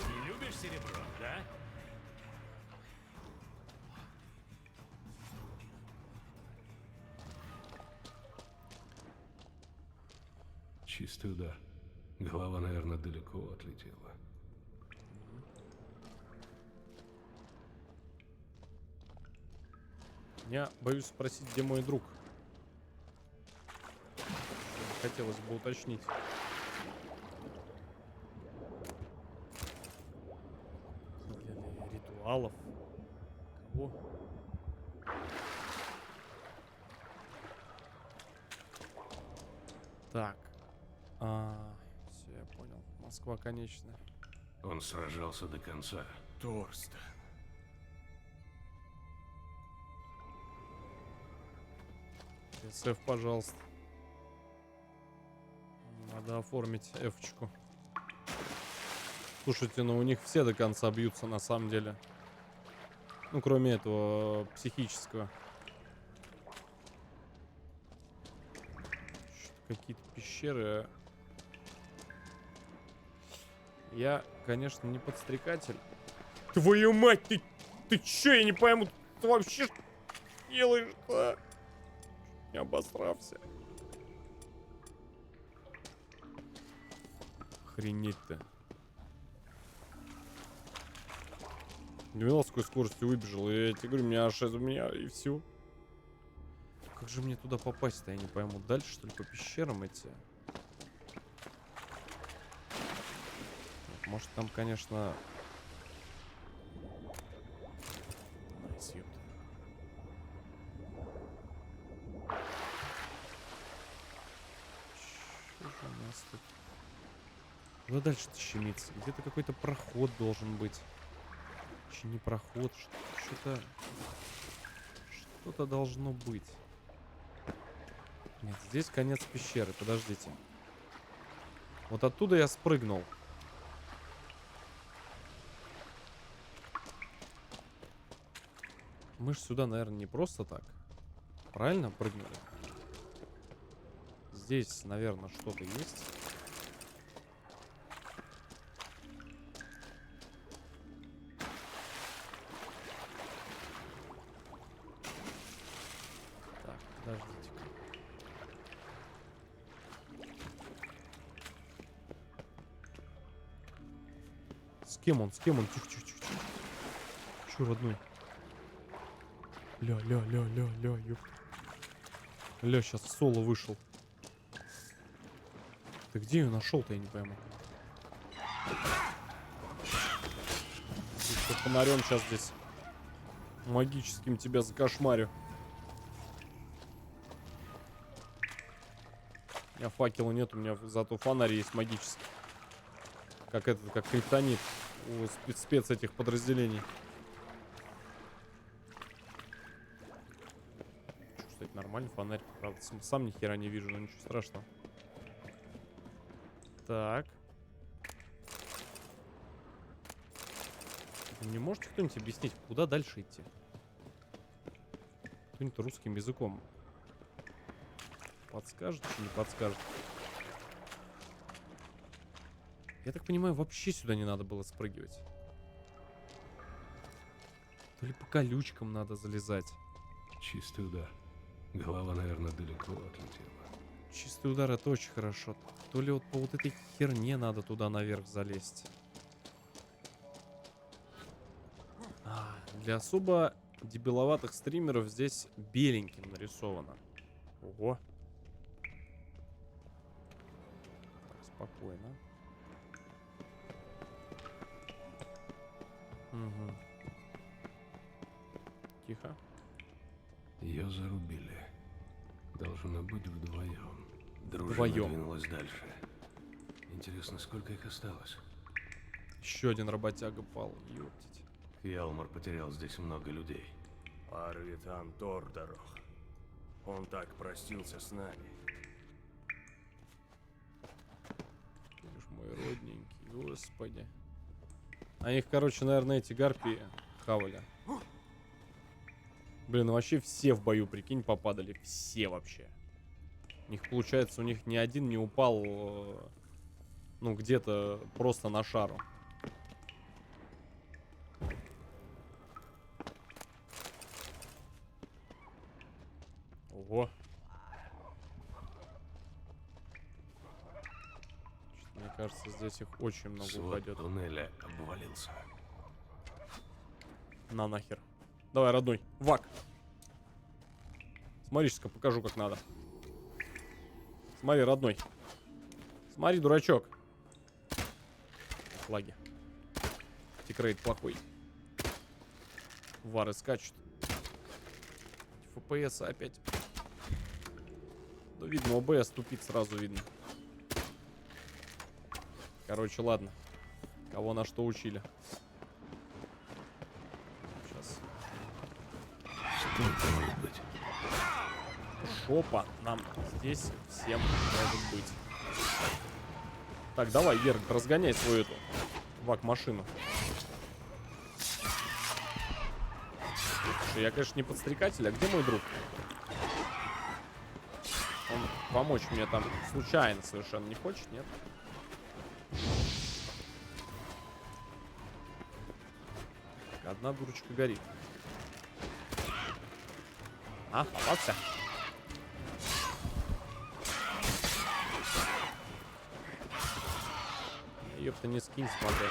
Не любишь серебро, да? Чистый удар. Голова, наверное, далеко отлетела. Я боюсь спросить, где мой друг. Хотелось бы уточнить. Для ритуалов. Кого? Так. Все, я понял. Москва конечная. Он сражался до конца. Торстен. СФ, пожалуйста. Надо оформить F-очку. Слушайте, ну у них все до конца бьются на самом деле. Ну, кроме этого психического. Какие-то пещеры. Я, конечно, не подстрекатель. Твою мать, ты чё, я не пойму, ты вообще делаешь-то? Не обосрался. Охренеть-то. 12 скоростью выбежал, и я тебе говорю, у меня и все. Как же мне туда попасть-то, я не пойму. Дальше, что ли, по пещерам идти? Может, там, конечно... Найс, ёпта. Что же у нас тут? Куда дальше-то щемиться? Где-то какой-то проход должен быть. Че не проход, что-то... Что-то должно быть. Нет, здесь конец пещеры, подождите. Вот оттуда я спрыгнул. Мы ж сюда, наверное, не просто так. Правильно прыгнули? Здесь, наверное, что-то есть. Так, подождите-ка. С кем он? С кем он? Тихо-тихо-тихо. Чё, родной? Ля, ёп. Ля, сейчас в соло вышел. Ты где ее нашел-то, я не пойму. Ты фонарем сейчас здесь магическим тебя закошмарю. У меня факела нет, у меня зато фонарь есть магический. Как этот, как криптонит у спец этих подразделений. Кстати, нормальный фонарь. Правда, сам ни хера не вижу, но ничего страшного. Так. Не можете кто-нибудь объяснить, куда дальше идти? Кто-нибудь русским языком подскажет или не подскажет? Я так понимаю, вообще сюда не надо было спрыгивать. То ли по колючкам надо залезать. Чистый удар. Голова, наверное, далеко отлетела. Чистый удар — это очень хорошо. То ли вот по вот этой херне надо туда наверх залезть. Для особо дебиловатых стримеров здесь беленьким нарисовано. Ого. Так, спокойно. Угу. Тихо. Ее зарубили. Должно Должно быть вдвоем. Дружина Вдвоем. двинулась дальше. Интересно, сколько их осталось? Еще один работяга пал. Ёптить. Хьялмар потерял здесь много людей. Арвитан Тордорох. Он так простился с нами. Ты ж мой родненький, господи. А их, короче, наверное, эти гарпии хавали. Блин, ну вообще все в бою, прикинь, попадали. Все вообще. У них, получается, у них ни один не упал, ну, где-то просто на шару. Ого. Чё-то, мне кажется, здесь их очень много Свод упадет. туннеля обвалился. На нахер. Давай, родной. Вак. Смотри, сейчас покажу, как надо. Смотри, родной. Смотри, дурачок. Лаги. Тикрейт плохой. Вары скачут. ФПС опять. Ну, видно, ОБС тупит, сразу видно. Короче, ладно. Кого на что учили. Сейчас. Сколько может быть? Шопа нам здесь всем может быть. Так, давай, Герг, разгоняй свою эту вак-машину. Слушай, я, конечно, не подстрекатель, а где мой друг? Он помочь мне там случайно совершенно не хочет, нет? Одна дурочка горит. А, попался? Ёпта, не скинь, смотри.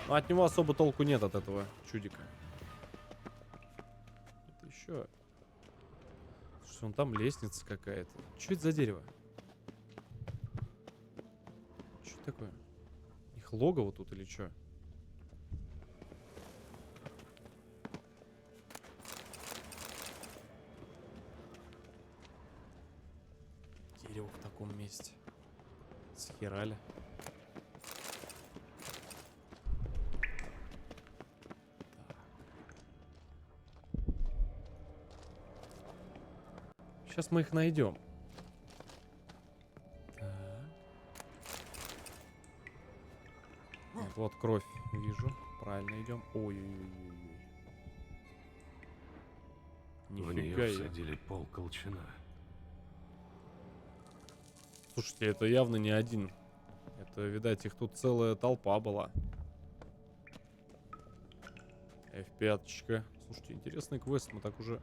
Но от него особо толку нет, от этого чудика. Это еще... Слушай, вон там лестница какая-то. Что это за дерево? Что это такое? Их логово тут или что? Дерево в таком месте. Схерали. Сейчас мы их найдем. Так. Вот кровь вижу. Правильно идем. Ой-ой-ой. В Нифига нее я. всадили пол колчана. Слушайте, это явно не один. Это, видать, их тут целая толпа была. F5-очка. Слушайте, интересный квест. Мы так уже...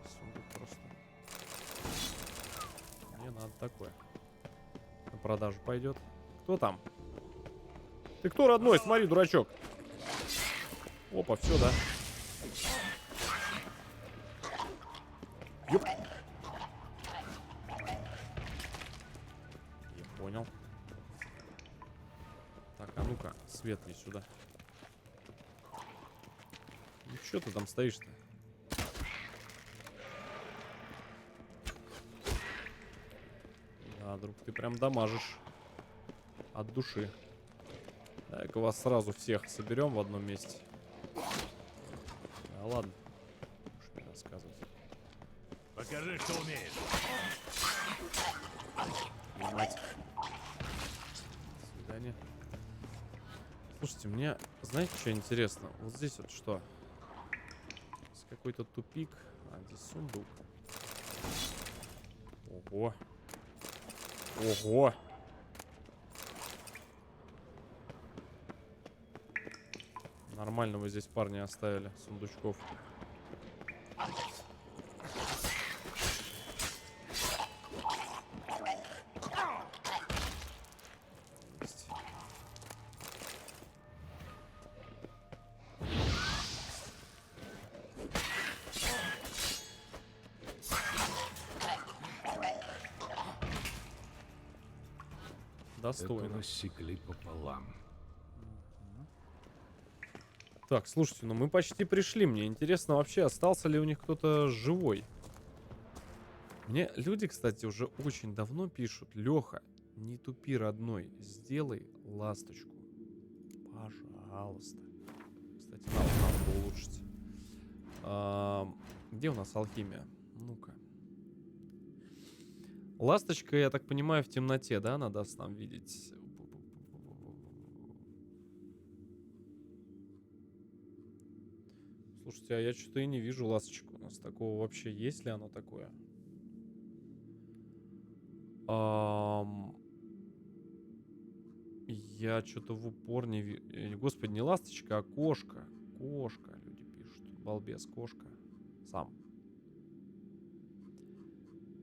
Сундук просто. Мне надо такое. На продажу пойдет. Кто там? Ты кто, родной? Смотри, дурачок. Опа, все, да. Ёп. Я понял. Так, а ну-ка, свет не сюда. Ну что ты там стоишь-то? Да, друг, ты прям дамажишь. От души. Дай-ка вас сразу всех соберем в одном месте. Да ладно. Уж не рассказывать. Покажи, что умеешь. Мать. До свидания. Слушайте, мне, знаете, что интересно? Вот здесь вот что? Здесь какой-то тупик. А, здесь сундук. Ого. Ого. Нормально вы здесь парни оставили сундучков. Есть. Эту Достойно. рассекли пополам. Так, слушайте, ну мы почти пришли. Мне интересно вообще, остался ли у них кто-то живой. Мне люди, кстати, уже очень давно пишут: Леха, не тупи, родной, сделай ласточку. Пожалуйста. Кстати, надо бы улучшить. Где у нас алхимия? Ну-ка. Ласточка, я так понимаю, в темноте, да, она даст нам видеть. Слушайте, а я что-то и не вижу ласточку. У нас такого вообще есть ли оно такое? Я что-то в упор не вижу. Господи, не ласточка, а кошка. Кошка, люди пишут. Балбес, кошка. Сам.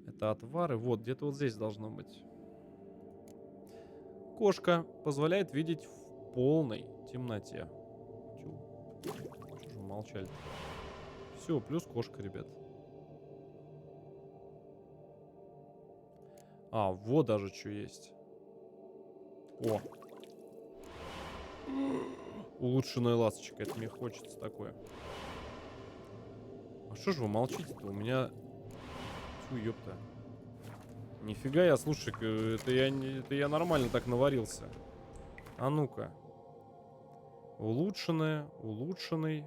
Это отвары. Вот, где-то вот здесь должно быть. Кошка позволяет видеть в полной темноте. Чего же вы молчали? Все, плюс кошка, ребят. А, вот даже что есть. О. Улучшенная ласточка. Это мне хочется такое. А что же вы молчите-то? У меня... Фу, ёпта. Нифига я, слушай, это я нормально так наварился. А ну-ка. Улучшенная, улучшенный.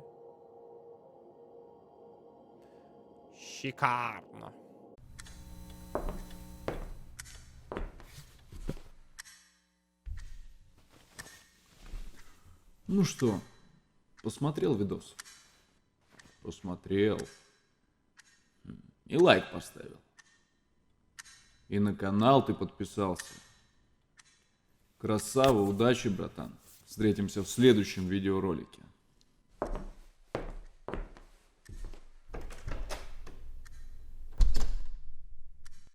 Шикарно. Ну что, посмотрел видос? Посмотрел. И лайк поставил. И на канал ты подписался. Красава, удачи, братан. Встретимся в следующем видеоролике.